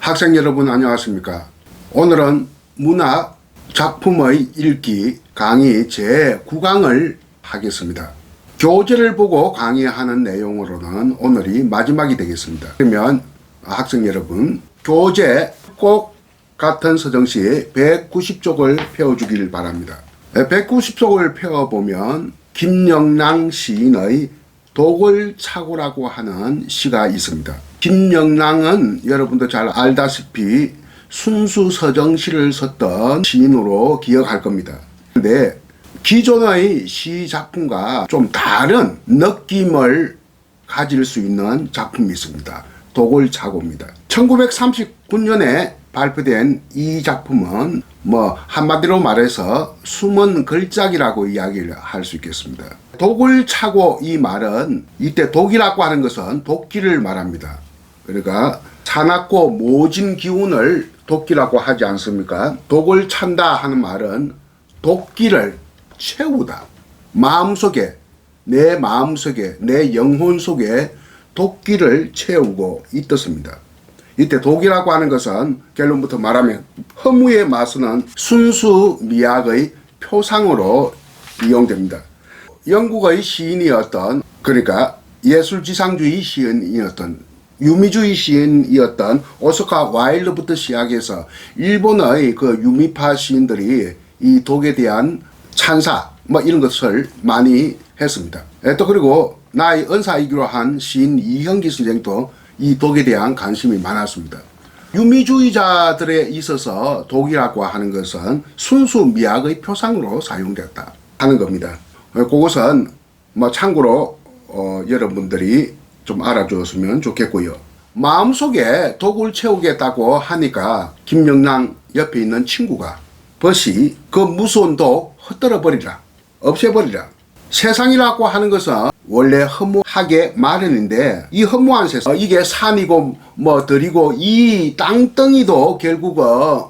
학생 여러분 안녕하십니까? 오늘은 문학 작품의 읽기 강의 제9강을 하겠습니다. 교재를 보고 강의하는 내용으로는 오늘이 마지막이 되겠습니다. 그러면 학생 여러분 교재 꼭 같은 서정시 190쪽을 펴주길 바랍니다. 190쪽을 펴보면 김영랑 시인의 독을차고라고 하는 시가 있습니다. 김영랑은 여러분도 잘 알다시피 순수 서정시를 썼던 시인으로 기억할 겁니다. 그런데 기존의 시 작품과 좀 다른 느낌을 가질 수 있는 작품이 있습니다. 독을차고입니다. 1939년에 발표된 이 작품은 한마디로 말해서 숨은 걸작이라고 이야기를 할 수 있겠습니다. 독을차고 이 말은 이때 독이라고 하는 것은 도끼를 말합니다. 그러니까 사납고 모진 기운을 도끼라고 하지 않습니까? 독을 찬다 하는 말은 도끼를 채우다. 마음속에 내 마음속에 내 영혼 속에 도끼를 채우고 이 뜻입니다. 이때 독이라고 하는 것은 결론부터 말하면 허무의 마쓰는 순수 미학의 표상으로 이용됩니다. 영국의 시인이었던 그러니까 예술지상주의 시인이었던 유미주의 시인이었던 오스카 와일드부터 시작해서 일본의 그 유미파 시인들이 이 독에 대한 찬사 이런 것을 많이 했습니다. 또 그리고 나의 은사이기로 한 시인 이형기 선생도 이 독에 대한 관심이 많았습니다. 유미주의자들에 있어서 독이라고 하는 것은 순수 미학의 표상으로 사용됐다 하는 겁니다. 그것은 참고로 여러분들이 좀 알아주었으면 좋겠고요. 마음속에 독을 채우겠다고 하니까 김영랑 옆에 있는 친구가 벗이 그 무서운 독 흩어져 버리라, 없애버리라. 세상이라고 하는 것은 원래 허무하게 마련인데 이 허무한 세상 이게 산이고 들이고 이 땅덩이도 결국은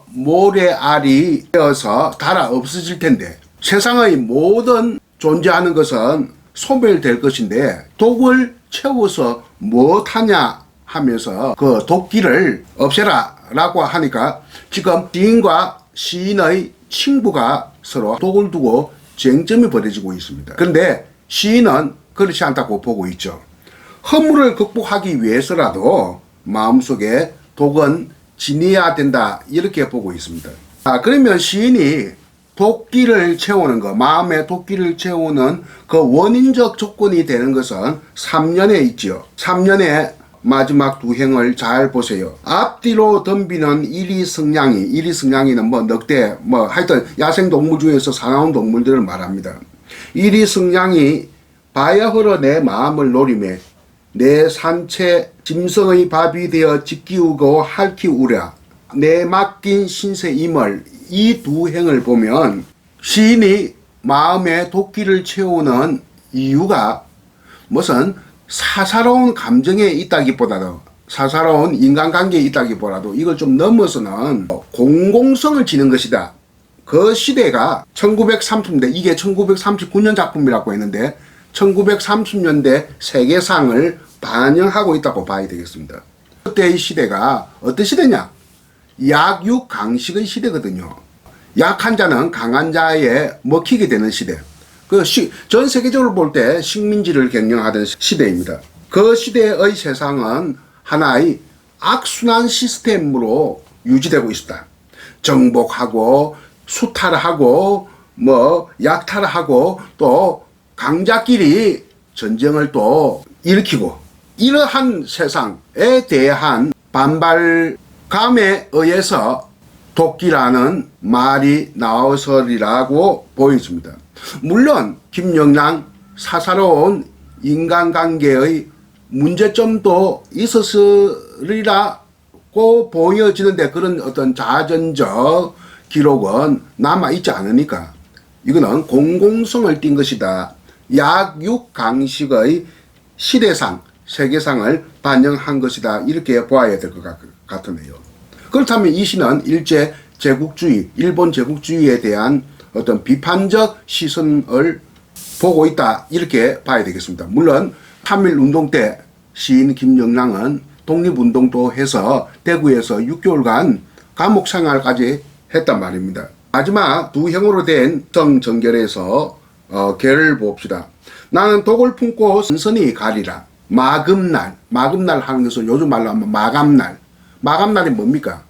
모래알이 되어서 닳아 없어질 텐데 세상의 모든 존재하는 것은 소멸될 것인데 독을 채워서 무엇하냐 하면서 그 도끼를 없애라 라고 하니까 지금 시인과 시인의 친구가 서로 독을 두고 쟁점이 벌어지고 있습니다. 그런데 시인은 그렇지 않다고 보고 있죠. 허물을 극복하기 위해서라도 마음속에 독은 지녀야 된다 이렇게 보고 있습니다. 그러면 시인이 도끼를 채우는 것, 마음의 도끼를 채우는 그 원인적 조건이 되는 것은 3년에 있죠. 3년의 마지막 두 행을 잘 보세요. 앞뒤로 덤비는 이리승냥이는 늑대, 하여튼 야생동물 중에서 사나운 동물들을 말합니다. 이리승냥이 바야 흘러 내 마음을 노리매 내 산채 짐승의 밥이 되어 짓기우고 할키우랴 내 맡긴 신세임을 이 두 행을 보면 시인이 마음에 도끼를 채우는 이유가 무슨 사사로운 감정에 있다기보다도 사사로운 인간관계에 있다기보다도 이걸 좀 넘어서는 공공성을 지닌 것이다. 그 시대가 1930년대 이게 1939년 작품이라고 했는데 1930년대 세계상을 반영하고 있다고 봐야 되겠습니다. 그때의 시대가 어떤 시대냐? 약육강식의 시대거든요. 약한 자는 강한 자에 먹히게 되는 시대. 전 세계적으로 볼 때 식민지를 경영하던 시대입니다. 그 시대의 세상은 하나의 악순환 시스템으로 유지되고 있다. 정복하고 수탈하고 약탈하고 또 강자끼리 전쟁을 또 일으키고 이러한 세상에 대한 반발감에 의해서 도끼라는 말이 나와서리라고 보여집니다. 물론 김영랑 사사로운 인간관계의 문제점도 있었으리라고 보여지는데 그런 어떤 자전적 기록은 남아있지 않으니까 이거는 공공성을 띈 것이다. 약육강식의 시대상, 세계상을 반영한 것이다. 이렇게 보아야 될 것 같으네요. 그렇다면 이 시는 일제 제국주의, 일본 제국주의에 대한 어떤 비판적 시선을 보고 있다 이렇게 봐야 되겠습니다. 물론 3.1운동 때 시인 김영랑은 독립운동도 해서 대구에서 6개월간 감옥 생활까지 했단 말입니다. 마지막 두 형으로 된 성정결에서 결을 봅시다. 나는 독을 품고 선선히 가리라. 마금날 하는 것은 요즘 말로 하면 마감날. 마감날이 뭡니까?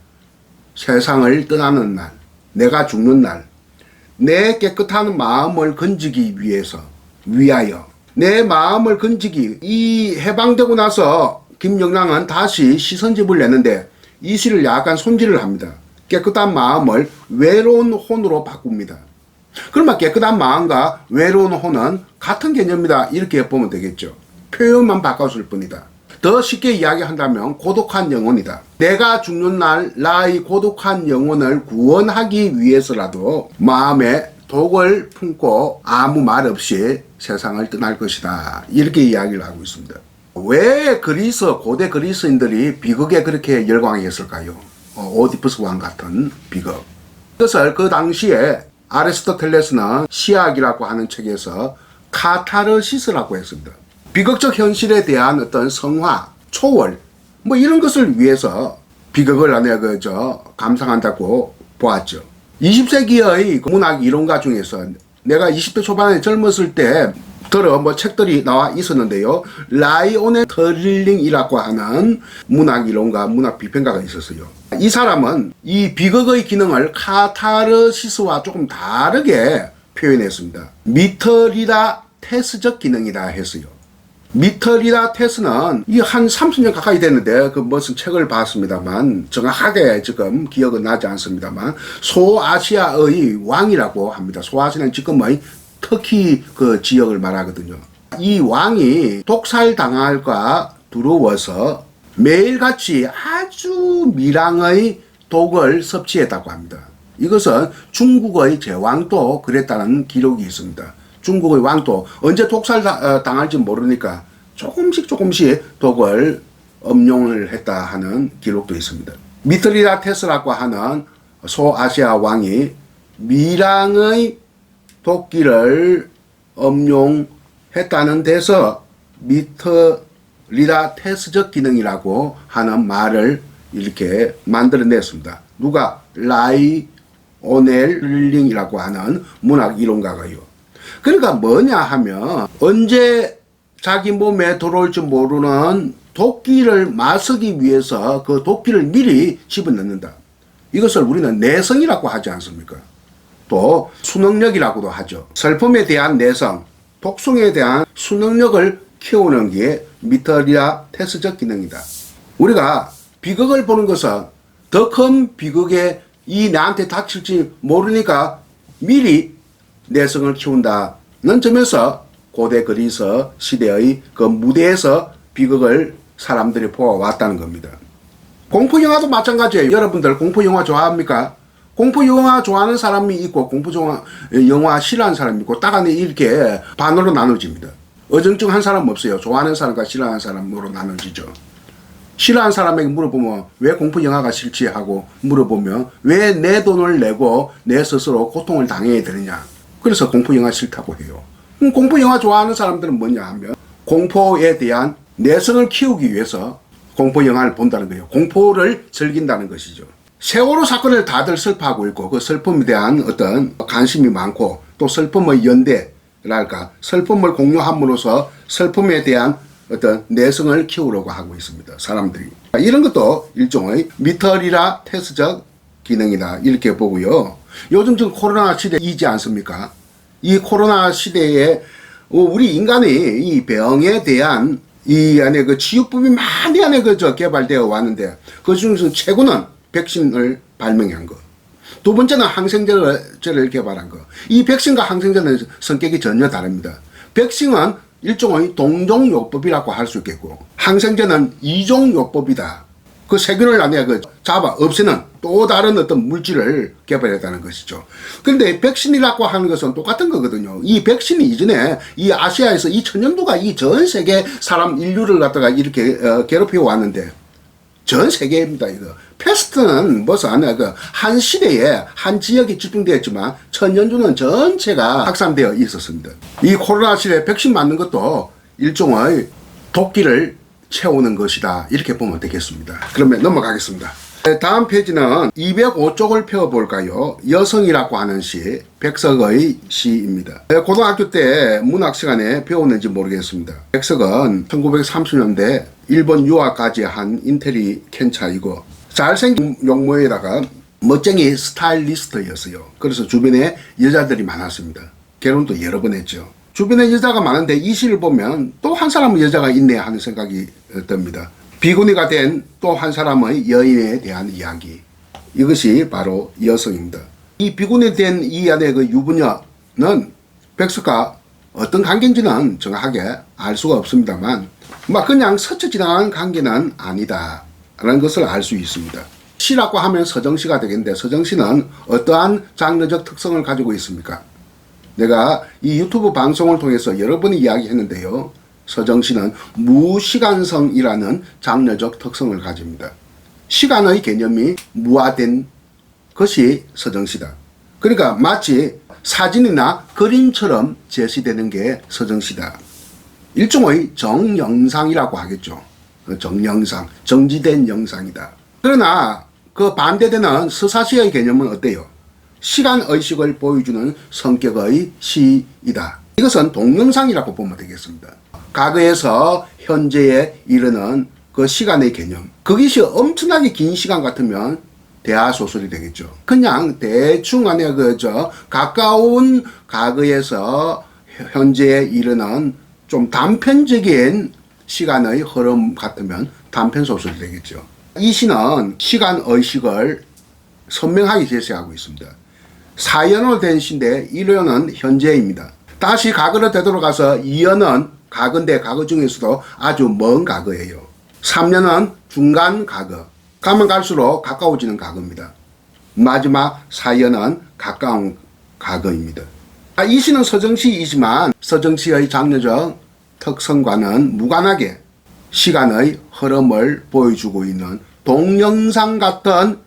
세상을 떠나는 날, 내가 죽는 날, 내 깨끗한 마음을 건지기 위하여 내 마음을 건지기. 이 해방되고 나서 김영랑은 다시 시선집을 내는데 이 시를 약간 손질을 합니다. 깨끗한 마음을 외로운 혼으로 바꿉니다. 그러면 깨끗한 마음과 외로운 혼은 같은 개념이다 이렇게 보면 되겠죠. 표현만 바꿨을 뿐이다. 더 쉽게 이야기한다면 고독한 영혼이다. 내가 죽는 날 나의 고독한 영혼을 구원하기 위해서라도 마음에 독을 품고 아무 말 없이 세상을 떠날 것이다. 이렇게 이야기를 하고 있습니다. 왜 고대 그리스인들이 비극에 그렇게 열광했을까요? 오디푸스 왕 같은 비극. 그것을 그 당시에 아리스토텔레스는 시학이라고 하는 책에서 카타르시스라고 했습니다. 비극적 현실에 대한 어떤 성화, 초월, 뭐 이런 것을 위해서 비극을 감상한다고 보았죠. 20세기의 문학 이론가 중에서 내가 20대 초반에 젊었을 때 책들이 나와 있었는데요. 라이오네 터릴링이라고 하는 문학 이론가, 문학 비평가가 있었어요. 이 사람은 이 비극의 기능을 카타르시스와 조금 다르게 표현했습니다. 미터리다 테스적 기능이다 했어요. 미터리다 테스는 이 한 30년 가까이 됐는데 그 무슨 책을 봤습니다만 정확하게 지금 기억은 나지 않습니다만 소아시아의 왕이라고 합니다. 소아시아는 지금의 터키 그 지역을 말하거든요. 이 왕이 독살당할까 두려워서 매일같이 아주 미량의 독을 섭취했다고 합니다. 이것은 중국의 제왕도 그랬다는 기록이 있습니다. 중국의 왕도 언제 독살당할지 모르니까 조금씩 독을 음용을 했다 하는 기록도 있습니다. 미트리다테스라고 하는 소아시아 왕이 미량의 독기를 음용했다는 데서 미트리다테스적 기능이라고 하는 말을 이렇게 만들어냈습니다. 누가? 라이오넬 릴링이라고 하는 문학 이론가가요. 그러니까 뭐냐 하면 언제 자기 몸에 들어올지 모르는 독기를 맞서기 위해서 그 독기를 미리 집어넣는다. 이것을 우리는 내성이라고 하지 않습니까? 또 수능력이라고도 하죠. 슬픔에 대한 내성, 독성에 대한 수능력을 키우는 게 미터리다테스적 기능이다. 우리가 비극을 보는 것은 더 큰 비극에 나한테 닥칠지 모르니까 미리 내성을 키운다는 점에서 고대 그리스 시대의 그 무대에서 비극을 사람들이 보아왔다는 겁니다. 공포영화도 마찬가지예요. 여러분들 공포영화 좋아합니까? 공포영화 좋아하는 사람이 있고 공포영화 싫어하는 사람이 있고 딱 이렇게 반으로 나눠집니다. 어정쩡한 사람 없어요. 좋아하는 사람과 싫어하는 사람으로 나눠지죠. 싫어하는 사람에게 물어보면 왜 공포영화가 싫지 하고 물어보면 왜 내 돈을 내고 내 스스로 고통을 당해야 되느냐. 그래서 공포영화 싫다고 해요. 공포영화 좋아하는 사람들은 뭐냐 하면 공포에 대한 내성을 키우기 위해서 공포영화를 본다는 거예요. 공포를 즐긴다는 것이죠. 세월호 사건을 다들 슬퍼하고 있고 그 슬픔에 대한 어떤 관심이 많고 또 슬픔의 연대랄까 슬픔을 공유함으로써 슬픔에 대한 어떤 내성을 키우려고 하고 있습니다. 사람들이. 이런 것도 일종의 미터리다테스적 기능이다 이렇게 보고요. 요즘 지금 코로나 시대이지 않습니까? 이 코로나 시대에 우리 인간이 이 병에 대한 이 안에 그 치유법이 많이 안에 개발되어 왔는데 그 중에서 최고는 백신을 발명한 거. 두 번째는 항생제를 개발한 거. 이 백신과 항생제는 성격이 전혀 다릅니다. 백신은 일종의 동종요법이라고 할 수 있겠고 항생제는 이종요법이다. 그 세균을 안에 잡아 없애는 또 다른 어떤 물질을 개발했다는 것이죠. 그런데 백신이라고 하는 것은 똑같은 거거든요. 이 백신이 이전에 이 아시아에서 이 천연두가 이 전 세계 사람 인류를 갖다가 이렇게 괴롭혀 왔는데 전 세계입니다. 이거 패스트는 벌써 한 시대에 한 지역에 집중되었지만 천연두는 전체가 확산되어 있었습니다. 이 코로나 시대에 백신 맞는 것도 일종의 독기를 채우는 것이다. 이렇게 보면 되겠습니다. 그러면 넘어가겠습니다. 다음 페이지는 205쪽을 펴볼까요? 여성이라고 하는 시, 백석의 시입니다. 고등학교 때 문학 시간에 배웠는지 모르겠습니다. 백석은 1930년대 일본 유학까지 한 인텔리켄차이고 잘생긴 용모에다가 멋쟁이 스타일리스트였어요. 그래서 주변에 여자들이 많았습니다. 결혼도 여러 번 했죠. 주변에 여자가 많은데 이 시를 보면 또 한 사람의 여자가 있네 하는 생각이 듭니다. 비구니가 된 또 한 사람의 여인에 대한 이야기. 이것이 바로 여성입니다. 이 비구니 된 이 안에 그 유부녀는 백석과 어떤 관계인지는 정확하게 알 수가 없습니다만 그냥 스쳐 지나가는 관계는 아니다 라는 것을 알 수 있습니다. 시라고 하면 서정시가 되겠는데 서정시는 어떠한 장르적 특성을 가지고 있습니까? 내가 이 유튜브 방송을 통해서 여러 번 이야기했는데요. 서정시는 무시간성이라는 장르적 특성을 가집니다. 시간의 개념이 무화된 것이 서정시다. 그러니까 마치 사진이나 그림처럼 제시되는 게 서정시다. 일종의 정영상이라고 하겠죠. 정영상, 정지된 영상이다. 그러나 그 반대되는 서사시의 개념은 어때요? 시간의식을 보여주는 성격의 시이다. 이것은 동영상이라고 보면 되겠습니다. 과거에서 현재에 이르는 그 시간의 개념. 그것이 엄청나게 긴 시간 같으면 대하소설이 되겠죠. 그냥 대충 안에 가까운 과거에서 현재에 이르는 좀 단편적인 시간의 흐름 같으면 단편소설이 되겠죠. 이 시는 시간의식을 선명하게 제시하고 있습니다. 사연으로 된 시인데 1연은 현재입니다. 다시 과거로 되돌아가서 2연은 과거인데 과거 중에서도 아주 먼 과거예요. 3년은 중간 과거. 가면 갈수록 가까워지는 과거입니다. 마지막 4연은 가까운 과거입니다. 이 시는 서정시이지만 서정시의 장르적 특성과는 무관하게 시간의 흐름을 보여주고 있는 동영상 같은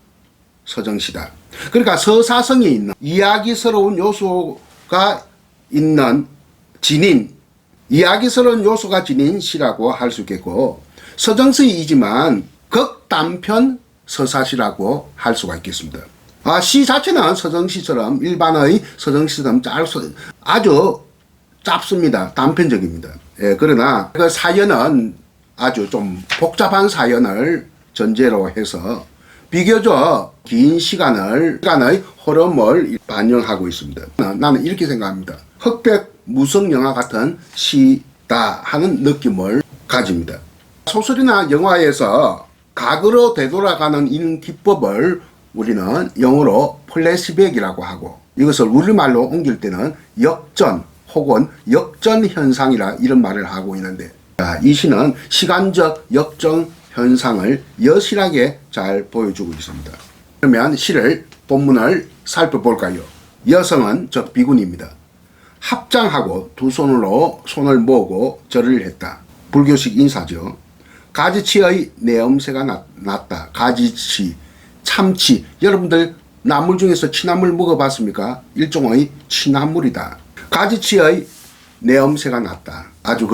서정시다. 그러니까 서사성이 있는 이야기스러운 요소가 있는 이야기스러운 요소가 지닌 시라고 할 수 있겠고 서정시이지만 극단편 서사시라고 할 수가 있겠습니다. 시 자체는 서정시처럼 일반의 서정시처럼 아주 짧습니다. 단편적입니다. 그러나 그 사연은 아주 좀 복잡한 사연을 전제로 해서 비교적 긴 시간의 흐름을 반영하고 있습니다. 나는 이렇게 생각합니다. 흑백 무성 영화 같은 시다 하는 느낌을 가집니다. 소설이나 영화에서 과거로 되돌아가는 이 기법을 우리는 영어로 플래시백이라고 하고 이것을 우리말로 옮길 때는 역전 혹은 역전 현상이라 이런 말을 하고 있는데 이 시는 시간적 역전 현상을 여실하게 잘 보여주고 있습니다. 그러면 시를 본문을 살펴볼까요? 여성은 즉 비구니입니다. 합장하고 두 손으로 손을 모으고 절을 했다. 불교식 인사죠. 가지치의 내음새가 났다. 가지치, 참치. 여러분들 나물 중에서 취나물 먹어봤습니까? 일종의 취나물이다. 가지치의 내음새가 났다. 아주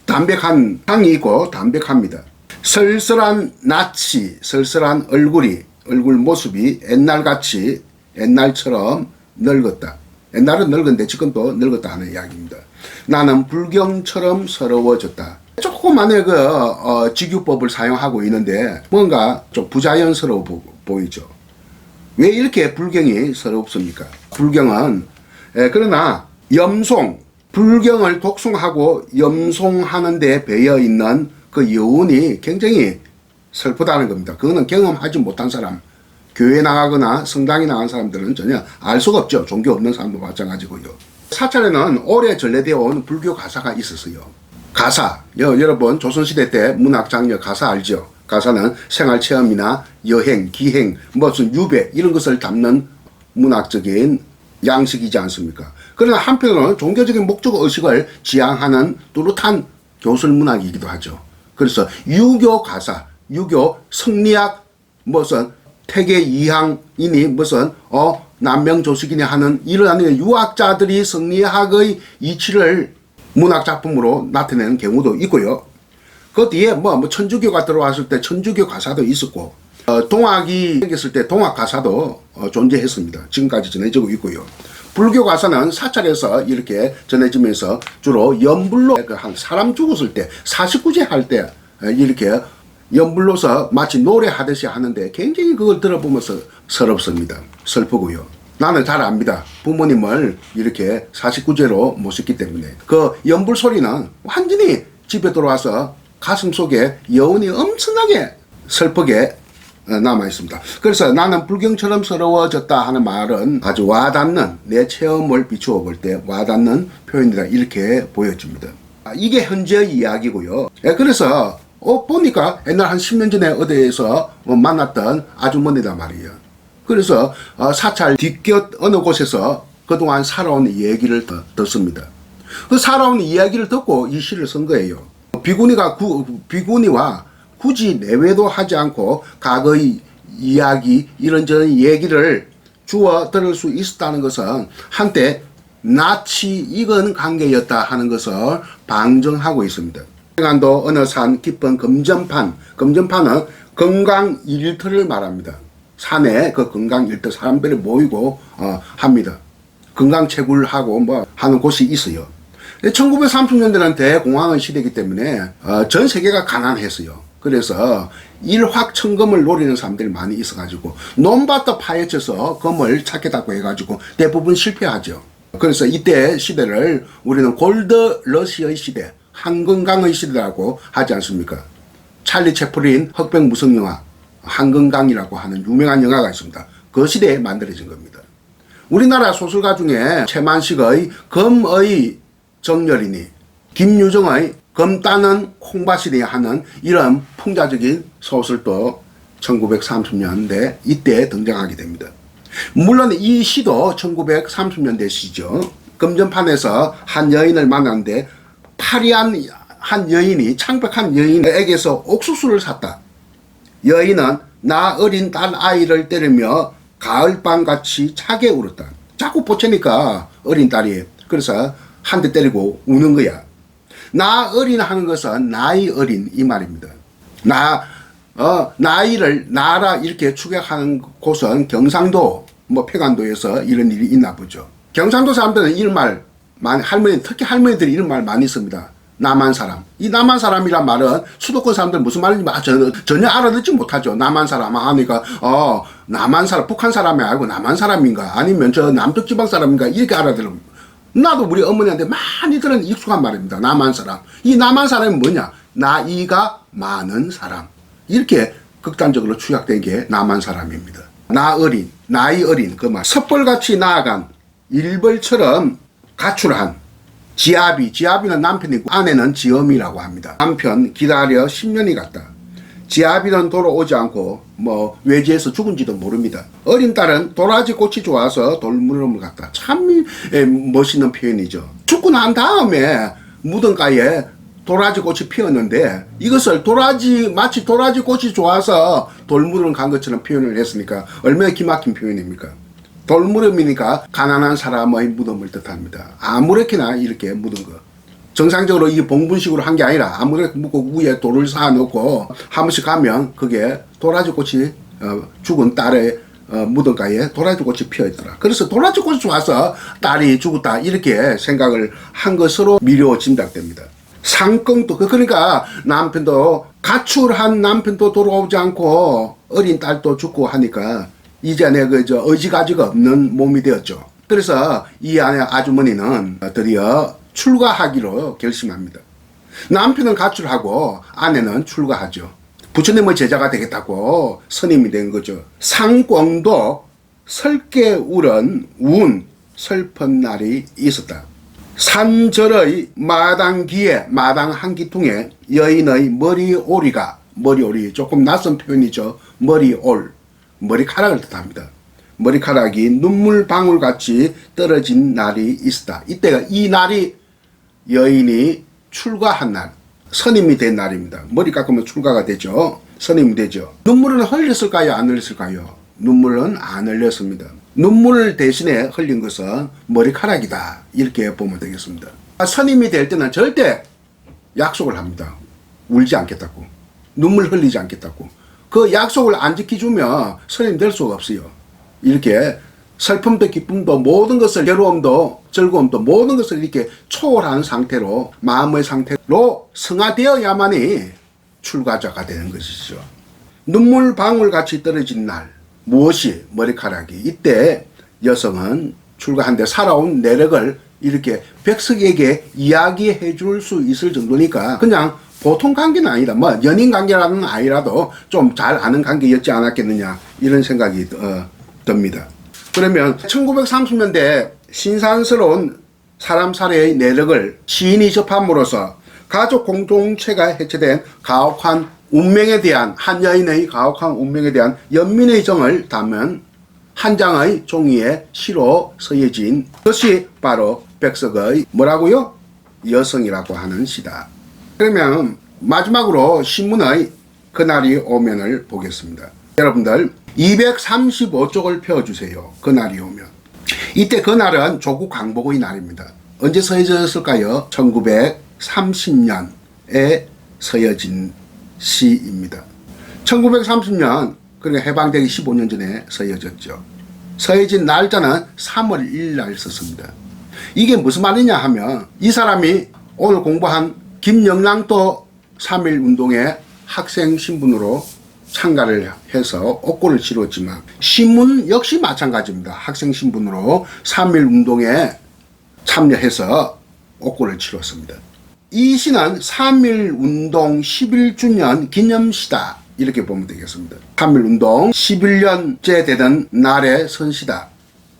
담백한 향이 있고 담백합니다. 쓸쓸한 낯이, 쓸쓸한 얼굴 모습이 옛날처럼 늙었다. 옛날은 늙었는데 지금도 늙었다 하는 이야기입니다. 나는 불경처럼 서러워졌다. 조그만의 직유법을 사용하고 있는데 뭔가 좀 부자연스러워 보이죠. 왜 이렇게 불경이 서럽습니까? 불경은 그러나 불경을 독송하고 염송하는 데 배어 있는 그 여운이 굉장히 슬프다는 겁니다. 그거는 경험하지 못한 사람, 교회 나가거나 성당에 나간 사람들은 전혀 알 수가 없죠. 종교 없는 사람도 마찬가지고요. 사찰에는 오래 전래되어 온 불교 가사가 있었어요. 가사, 여러분 조선시대 때 문학 장르 가사 알죠? 가사는 생활체험이나 여행, 기행, 무슨 유배 이런 것을 담는 문학적인 양식이지 않습니까? 그러나 한편으로는 종교적인 목적 의식을 지향하는 뚜렷한 교술문학이기도 하죠. 그래서 유교 가사, 유교 성리학 무슨 태계 이항이니 무슨 남명조식이니 하는 이러한 유학자들이 성리학의 이치를 문학 작품으로 나타내는 경우도 있고요. 그 뒤에 뭐 천주교가 들어왔을 때 천주교 가사도 있었고, 동학이 생겼을 때 동학 가사도 존재했습니다. 지금까지 전해지고 있고요. 불교 가사는 사찰에서 이렇게 전해지면서 주로 연불로 한 사람 죽었을 때 49제 할 때 이렇게 연불로서 마치 노래하듯이 하는데 굉장히 그걸 들어보면서 서럽습니다. 슬프고요. 나는 잘 압니다. 부모님을 이렇게 49제로 모셨기 때문에 그 연불 소리는 완전히 집에 들어와서 가슴 속에 여운이 엄청나게 슬프게 남아 있습니다. 그래서 나는 불경처럼 서러워졌다 하는 말은 아주 와닿는, 내 체험을 비추어 볼 때 와닿는 표현이다, 이렇게 보여집니다. 이게 현재의 이야기고요. 그래서 보니까 옛날 한 10년 전에 어디에서 만났던 아주머니다 말이에요. 그래서 사찰 뒷곁 어느 곳에서 그동안 살아온 얘기를 듣습니다. 그 살아온 이야기를 듣고 이 시를 쓴 거예요. 비구니와 굳이 내외도 하지 않고 과거의 이야기, 이런저런 얘기를 주워 들을 수 있었다는 것은 한때 낯이 익은 관계였다 하는 것을 방증하고 있습니다. 강원도 어느 산 깊은 금전판은 건강 일터를 말합니다. 산에 그 건강 일터 사람들이 모이고 합니다. 건강 채굴하고 뭐 하는 곳이 있어요. 1930년대는 대공황의 시대이기 때문에 전 세계가 가난했어요. 그래서 일확천금을 노리는 사람들이 많이 있어가지고 논밭도 파헤쳐서 금을 찾겠다고 해가지고 대부분 실패하죠. 그래서 이때 시대를 우리는 골드 러시아의 시대, 한건강의 시대라고 하지 않습니까? 찰리 채플린 흑백 무성 영화 한건강이라고 하는 유명한 영화가 있습니다. 그 시대에 만들어진 겁니다. 우리나라 소설가 중에 최만식의 검의 정렬이니 김유정의 검 따는 콩밭이니 하는 이런 풍자적인 소설도 1930년대 이때 등장하게 됩니다. 물론 이 시도 1930년대 시죠. 금전판에서 한 여인을 만났는데 파리한 한 여인이, 창백한 여인에게서 옥수수를 샀다. 여인은 나 어린 딸 아이를 때리며 가을밤같이 차게 울었다. 자꾸 보채니까 어린 딸이, 그래서 한 대 때리고 우는 거야. 나 어린 하는 것은 나이 어린 이 말입니다. 나이를 나라 이렇게 추격하는 곳은 경상도, 평안도에서 이런 일이 있나 보죠. 경상도 사람들은 이런 말 많이, 특히 할머니들이 이런 말 많이 씁니다. 남한 사람. 이 남한 사람이란 말은 수도권 사람들 무슨 말인지 전혀 알아듣지 못하죠. 남한 사람 하니까 남한 사람, 북한 사람이 아니고 남한 사람인가, 아니면 저 남쪽 지방 사람인가, 이렇게 알아들습니다. 나도 우리 어머니한테 많이 들은 익숙한 말입니다. 남한 사람. 이 남한 사람이 뭐냐? 나이가 많은 사람. 이렇게 극단적으로 추약된 게 남한 사람입니다. 나이 어린 그 말. 섣벌같이 나아간 일벌처럼 가출한 지아비는 남편이고 아내는 지엄이라고 합니다. 남편 기다려 10년이 갔다. 지아비는 돌아오지 않고 외지에서 죽은지도 모릅니다. 어린 딸은 도라지 꽃이 좋아서 돌무덤을 갔다. 참 멋있는 표현이죠. 죽고 난 다음에 무덤가에 도라지 꽃이 피었는데 이것을 마치 도라지 꽃이 좋아서 돌무덤을 간 것처럼 표현을 했으니까 얼마나 기막힌 표현입니까? 돌무덤이니까 가난한 사람의 무덤을 뜻합니다. 아무렇게나 이렇게 묻은 거. 정상적으로 이 봉분식으로 한 게 아니라 아무렇게 묻고 위에 돌을 쌓아놓고 한 번씩 가면 그게 도라지 꽃이 죽은 딸의 무덤가에 도라지 꽃이 피어있더라. 그래서 도라지 꽃이 좋아서 딸이 죽었다 이렇게 생각을 한 것으로 미료 짐작됩니다. 상껑도, 그러니까 남편도, 가출한 남편도 돌아오지 않고 어린 딸도 죽고 하니까 이전에 의지가지가 없는 몸이 되었죠. 그래서 이 아주머니는 드디어 출가하기로 결심합니다. 남편은 가출하고 아내는 출가하죠. 부처님의 제자가 되겠다고 선임이 된 거죠. 상광도 설게 울은 슬픈 날이 있었다. 산절의 마당기에, 마당 한 기퉁에 여인의 머리오리, 조금 낯선 표현이죠. 머리카락을 뜻합니다. 머리카락이 눈물방울같이 떨어진 날이 있었다. 이때가, 이 날이 여인이 출가한 날, 선임이 된 날입니다. 머리 깎으면 출가가 되죠. 선임이 되죠. 눈물은 흘렸을까요? 안 흘렸을까요? 눈물은 안 흘렸습니다. 눈물 대신에 흘린 것은 머리카락이다. 이렇게 보면 되겠습니다. 선임이 될 때는 절대 약속을 합니다. 울지 않겠다고, 눈물 흘리지 않겠다고, 그 약속을 안 지켜주면 스님 될 수가 없어요. 이렇게 슬픔도 기쁨도 모든 것을, 괴로움도 즐거움도 모든 것을 이렇게 초월한 상태로, 마음의 상태로 승화되어야만이 출가자가 되는 것이죠. 눈물 방울 같이 떨어진 날, 무엇이 머리카락이, 이때 여성은 출가한데 살아온 내력을 이렇게 백석에게 이야기해 줄 수 있을 정도니까 그냥 보통 관계는 아니다. 뭐 연인 관계라는 아니라도 좀 잘 아는 관계였지 않았겠느냐, 이런 생각이 듭니다. 그러면 1930년대 신산스러운 사람 살해의 내력을 시인이 접함으로써 가족 공동체가 해체된 가혹한 운명에 대한, 한 여인의 가혹한 운명에 대한 연민의 정을 담은 한 장의 종이에 시로 서예진 것이 바로 백석의 뭐라고요? 여성이라고 하는 시다. 그러면 마지막으로 신문의 그날이 오면을 보겠습니다. 여러분들 235쪽을 펴주세요. 그날이 오면. 이때 그날은 조국 광복의 날입니다. 언제 서해졌을까요? 1930년에 서여진 시입니다. 1930년, 그러니까 해방되기 15년 전에 서여졌죠. 서해진 날짜는 3월 1일 날 썼습니다. 이게 무슨 말이냐 하면, 이 사람이 오늘 공부한 김영랑도 3.1 운동에 학생 신분으로 참가를 해서 옥고를 치렀지만, 신문 역시 마찬가지입니다. 학생 신분으로 3.1 운동에 참여해서 옥고를 치렀습니다. 이 시는 3.1 운동 11주년 기념시다, 이렇게 보면 되겠습니다. 3.1 운동 11년째 되던 날의 선시다.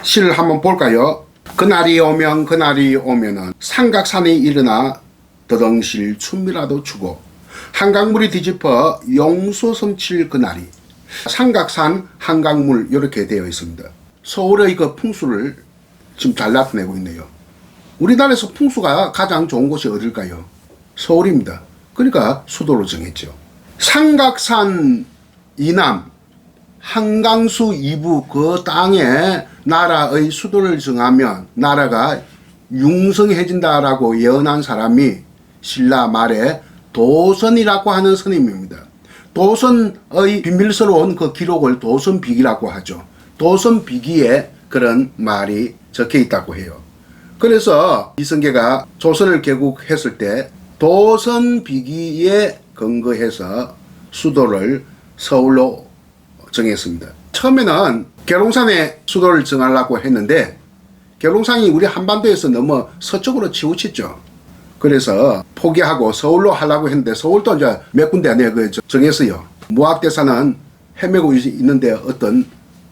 시를 한번 볼까요? 그날이 오면, 그날이 오면은 삼각산이 일어나 더덩실 춤이라도 추고 한강물이 뒤집어 용수 섬칠 그날이. 삼각산, 한강물 이렇게 되어 있습니다. 서울의 그 풍수를 지금 잘 나타내고 있네요. 우리나라에서 풍수가 가장 좋은 곳이 어딜까요? 서울입니다. 그러니까 수도로 정했죠. 삼각산 이남, 한강수 이부 그 땅에 나라의 수도를 정하면 나라가 융성해진다라고 예언한 사람이 신라 말에 도선이라고 하는 스님입니다. 도선의 비밀스러운 그 기록을 도선비기라고 하죠. 도선비기에 그런 말이 적혀 있다고 해요. 그래서 이성계가 조선을 개국했을 때 도선비기에 근거해서 수도를 서울로 정했습니다. 처음에는 계룡산에 수도를 정하려고 했는데 계룡산이 우리 한반도에서 너무 서쪽으로 치우쳤죠. 그래서 포기하고 서울로 하려고 했는데 서울도 이제 몇 군데 안에 정했어요. 무학대사는 헤매고 있는데 어떤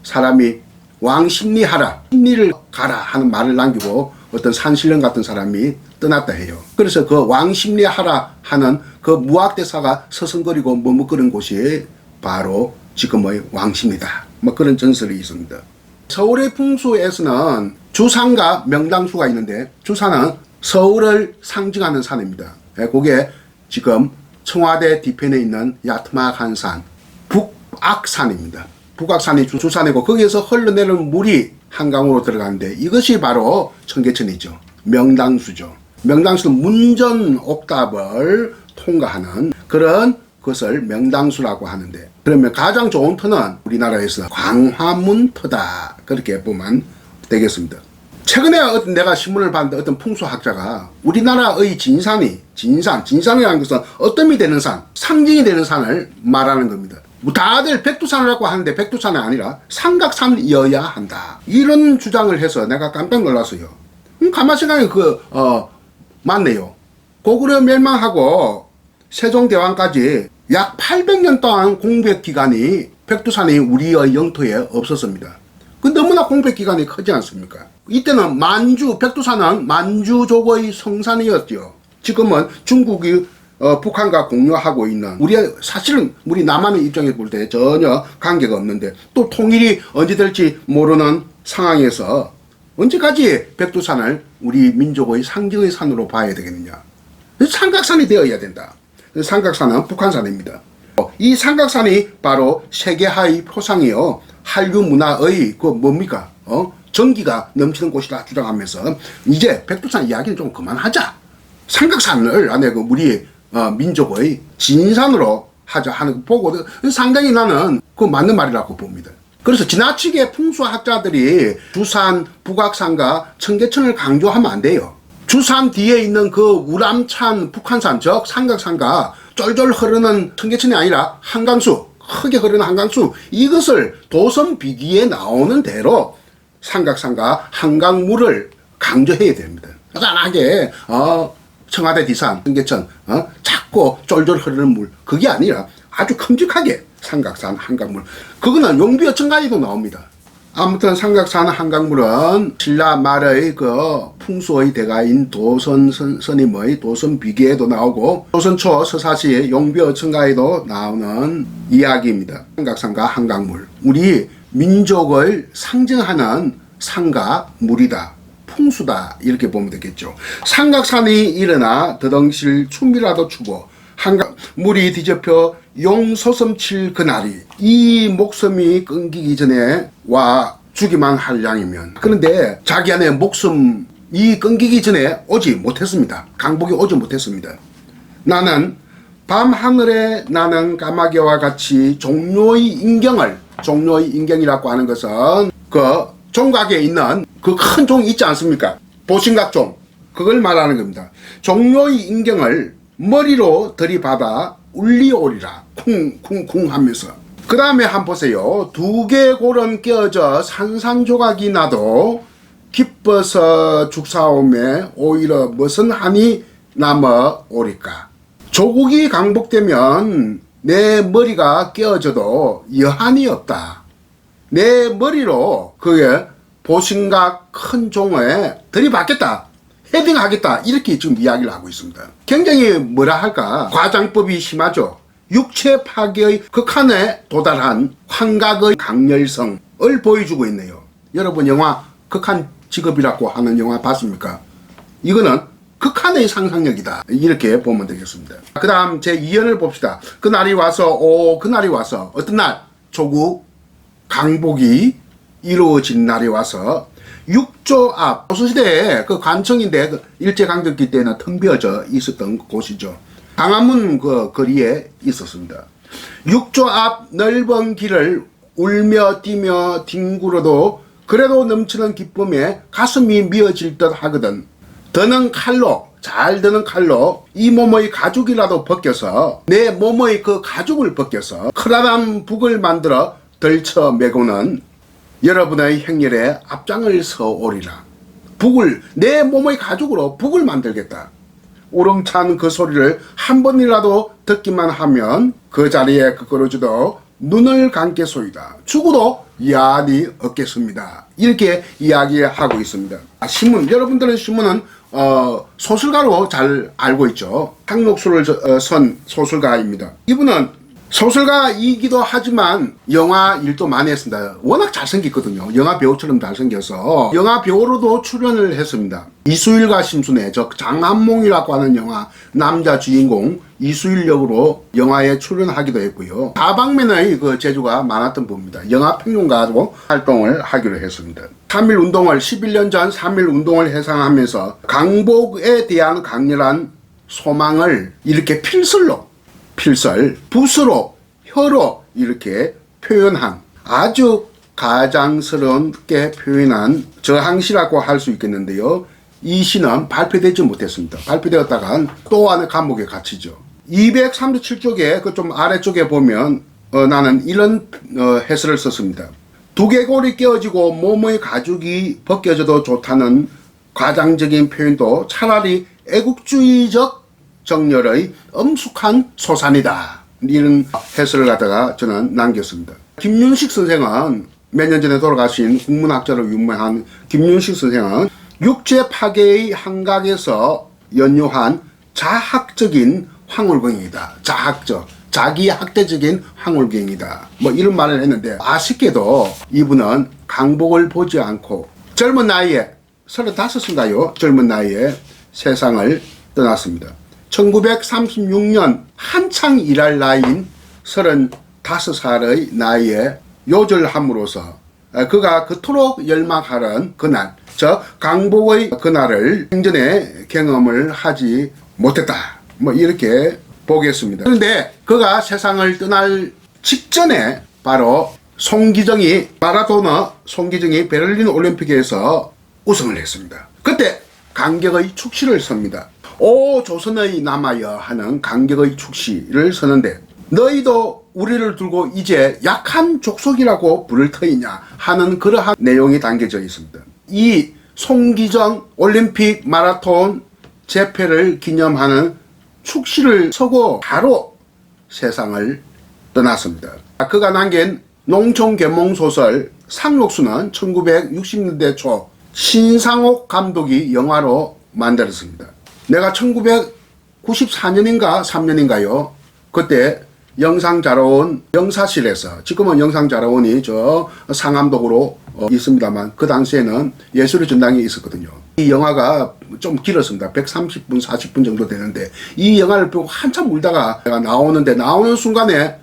사람이 왕심리하라, 심리를 가라 하는 말을 남기고 어떤 산신령 같은 사람이 떠났다 해요. 그래서 그 왕심리하라 하는 그 무학대사가 서성거리고 머뭇거린 곳이 바로 지금의 왕십리다. 뭐 그런 전설이 있습니다. 서울의 풍수에서는 주산과 명당수가 있는데 주산은 서울을 상징하는 산입니다. 그게 지금 청와대 뒤편에 있는 야트막한 산, 북악산입니다. 북악산이 주산이고 거기에서 흘러내리는 물이 한강으로 들어가는데 이것이 바로 청계천이죠. 명당수죠. 명당수는 문전 옥답을 통과하는 그런 것을 명당수라고 하는데, 그러면 가장 좋은 터는 우리나라에서 광화문 터다, 그렇게 보면 되겠습니다. 최근에 내가 신문을 봤는데 어떤 풍수학자가 우리나라의 진산이라는 것은 어떤 이 되는 산, 상징이 되는 산을 말하는 겁니다. 다들 백두산이라고 하는데 백두산이 아니라 삼각산이어야 한다, 이런 주장을 해서 내가 깜짝 놀랐어요. 가만 생각해 맞네요. 고구려 멸망하고 세종대왕까지 약 800년 동안 공백기간이 백두산이 우리의 영토에 없었습니다. 그 너무나 공백기간이 크지 않습니까? 이때는 백두산은 만주족의 성산이었죠. 지금은 중국이 북한과 공유하고 있는, 사실은 우리 남한의 입장에 볼 때 전혀 관계가 없는데 또 통일이 언제 될지 모르는 상황에서 언제까지 백두산을 우리 민족의 상징의 산으로 봐야 되겠느냐. 삼각산이 되어야 된다. 삼각산은 북한산입니다. 이 삼각산이 바로 세계화의 표상이요, 한류 문화의 뭡니까? 전기가 넘치는 곳이다 주장하면서 이제 백두산 이야기는 좀 그만하자. 삼각산을 안에 우리 민족의 진산으로 하자 하는 거 보고 상당히 나는 그 맞는 말이라고 봅니다. 그래서 지나치게 풍수학자들이 주산, 북악산과 청계천을 강조하면 안 돼요. 주산 뒤에 있는 그 우람찬 북한산, 즉 삼각산과 쫄쫄 흐르는 청계천이 아니라 한강수, 크게 흐르는 한강수, 이것을 도선 비기에 나오는 대로 삼각산과 한강물을 강조해야 됩니다. 간단하게 청와대 뒤산, 청계천, 작고 쫄쫄 흐르는 물, 그게 아니라 아주 큼직하게 삼각산, 한강물, 그거는 용비어천가에도 나옵니다. 아무튼 삼각산 한강물은 신라 말의 그 풍수의 대가인 도선 스님의 도선 비계에도 나오고 조선 초 서사시 용비어천가에도 나오는 이야기입니다. 삼각산과 한강물, 우리 민족을 상징하는 산과 물이다, 풍수다, 이렇게 보면 되겠죠. 삼각산이 일어나 더덩실 춤이라도 추고 한강물이 뒤집혀 용소섬칠 그날이, 이 목숨이 끊기기 전에 와 주기만 할 양이면, 그런데 자기한테 목숨이 끊기기 전에 오지 못했습니다. 강복이 오지 못했습니다. 나는 밤하늘에 나는 까마귀와 같이 종묘의 인경을, 종묘의 인경이라고 하는 것은 그 종각에 있는 그 큰 종 있지 않습니까? 보신각종, 그걸 말하는 겁니다. 종묘의 인경을 머리로 들이받아 울리오리라, 쿵쿵쿵 하면서. 그 다음에 한번 보세요. 두개골은 깨어져 산산조각이 나도 기뻐서 죽사오매 오히려 무슨 한이 남아오리까. 조국이 강복되면 내 머리가 깨어져도 여한이 없다. 내 머리로 그의 보신각 큰 종에 들이받겠다, 헤딩하겠다, 이렇게 지금 이야기를 하고 있습니다. 굉장히 뭐라 할까, 과장법이 심하죠. 육체 파괴의 극한에 도달한 환각의 강렬성을 보여주고 있네요. 여러분 영화 극한 직업이라고 하는 영화 봤습니까? 이거는 극한의 상상력이다, 이렇게 보면 되겠습니다. 그 다음 제2연을 봅시다. 그날이 와서, 그날이 와서, 어떤 날? 조국 강복이 이루어진 날이 와서 육조 앞, 조선시대에 그 관청인데 그 일제강점기 때는 텅 비어져 있었던 곳이죠. 광화문 그 거리에 있었습니다. 육조 앞 넓은 길을 울며 뛰며 뒹굴어도 그래도 넘치는 기쁨에 가슴이 미어질 듯 하거든. 드는 칼로, 잘 드는 칼로 이 몸의 가죽이라도 벗겨서, 내 몸의 그 가죽을 벗겨서 커다란 북을 만들어 덜쳐 매고는 여러분의 행렬에 앞장을 서오리라. 북을, 내 몸의 가죽으로 북을 만들겠다. 우렁찬 그 소리를 한 번이라도 듣기만 하면 그 자리에 그걸어져도 눈을 감겠소이다. 죽어도 야한이 없겠습니다. 이렇게 이야기하고 있습니다. 신문, 여러분들은 신문은 소설가로 잘 알고 있죠. 상록수를 선 소설가입니다. 이분은 소설가이기도 하지만 영화 일도 많이 했습니다. 워낙 잘생겼거든요. 영화 배우처럼 잘생겨서 영화 배우로도 출연을 했습니다. 이수일과 심순애, 즉 장한몽이라고 하는 영화 남자 주인공 이수일 역으로 영화에 출연하기도 했고요. 다방면의 그 재주가 많았던 분입니다. 영화 평론가로 활동을 하기로 했습니다. 3.1운동을 11년 전 3.1운동을 해상하면서 강복에 대한 강렬한 소망을 이렇게 필설, 붓으로, 혀로 이렇게 표현한, 아주 가장스럽게 표현한 저항시라고 할 수 있겠는데요. 이 시는 발표되지 못했습니다. 발표되었다간 또 안에 감옥에 갇히죠. 237쪽에 그 좀 아래쪽에 보면 나는 이런 해설을 썼습니다. 두개골이 깨어지고 몸의 가죽이 벗겨져도 좋다는 과장적인 표현도 차라리 애국주의적 정열의 엄숙한 소산이다, 이런 해설을 갖다가 저는 남겼습니다. 김윤식 선생은, 몇 년 전에 돌아가신 국문학자로 유명한 김윤식 선생은 육체 파괴의 한각에서 연유한 자학적인 황홀경이다. 자학적, 자기 학대적인 황홀경이다, 뭐 이런 말을 했는데, 아쉽게도 이분은 강복을 보지 않고 젊은 나이에, 35인가요? 젊은 나이에 세상을 떠났습니다. 1936년 한창 일할 나이인 35살의 나이에 요절함으로써 그가 그토록 열망하던 그날, 저 강복의 그날을 생전에 경험을 하지 못했다, 뭐 이렇게 보겠습니다. 그런데 그가 세상을 떠날 직전에 바로 마라도너 송기정이 베를린 올림픽에서 우승을 했습니다. 그때 강격의 축시를 섭니다. 오 조선의 남아여 하는 강격의 축시를 서는데 너희도 우리를 두고 이제 약한 족속이라고 부를 터이냐 하는 그러한 내용이 담겨져 있습니다. 이 송기정 올림픽 마라톤 재패를 기념하는 축시를 서고 바로 세상을 떠났습니다. 그가 남긴 농촌계몽소설 상록수는 1960년대 초 신상옥 감독이 영화로 만들었습니다. 내가 1994년인가 3년인가요? 그때 영상자료원 영사실에서, 지금은 영상자료원이 저 상암동으로 있습니다만 그 당시에는 예술의 전당이 있었거든요. 이 영화가 좀 길었습니다. 130분 40분 정도 되는데 이 영화를 보고 한참 울다가 내가 나오는 순간에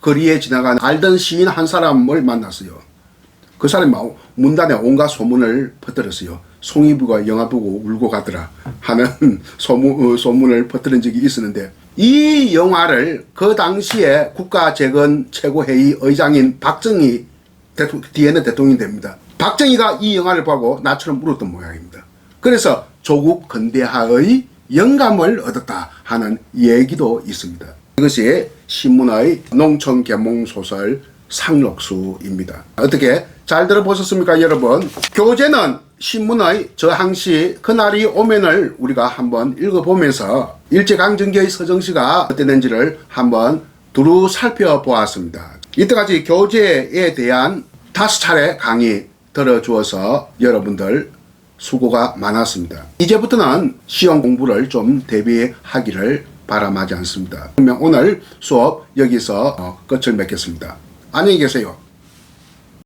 거리에 지나가는 알던 시인 한 사람을 만났어요. 그 사람이 문단에 온갖 소문을 퍼뜨렸어요. 송이부가 영화 보고 울고 가더라 하는 소문을 퍼뜨린 적이 있었는데, 이 영화를 그 당시에 국가재건 최고회의 의장인 박정희 뒤에는 대통령이 됩니다. 박정희가 이 영화를 보고 나처럼 울었던 모양입니다. 그래서 조국 근대화의 영감을 얻었다 하는 얘기도 있습니다. 이것이 신문의 농촌계몽소설 상록수입니다. 어떻게 잘 들어보셨습니까, 여러분? 교재는 신문의 저항시 그날이 오면을 우리가 한번 읽어보면서 일제강점기의 서정시가 어땠는지를 한번 두루 살펴보았습니다. 이때까지 교재에 대한 5차례 강의 들어주어서 여러분들 수고가 많았습니다. 이제부터는 시험 공부를 좀 대비하기를 바람하지 않습니다. 그러면 오늘 수업 여기서 끝을 맺겠습니다. 안녕히 계세요.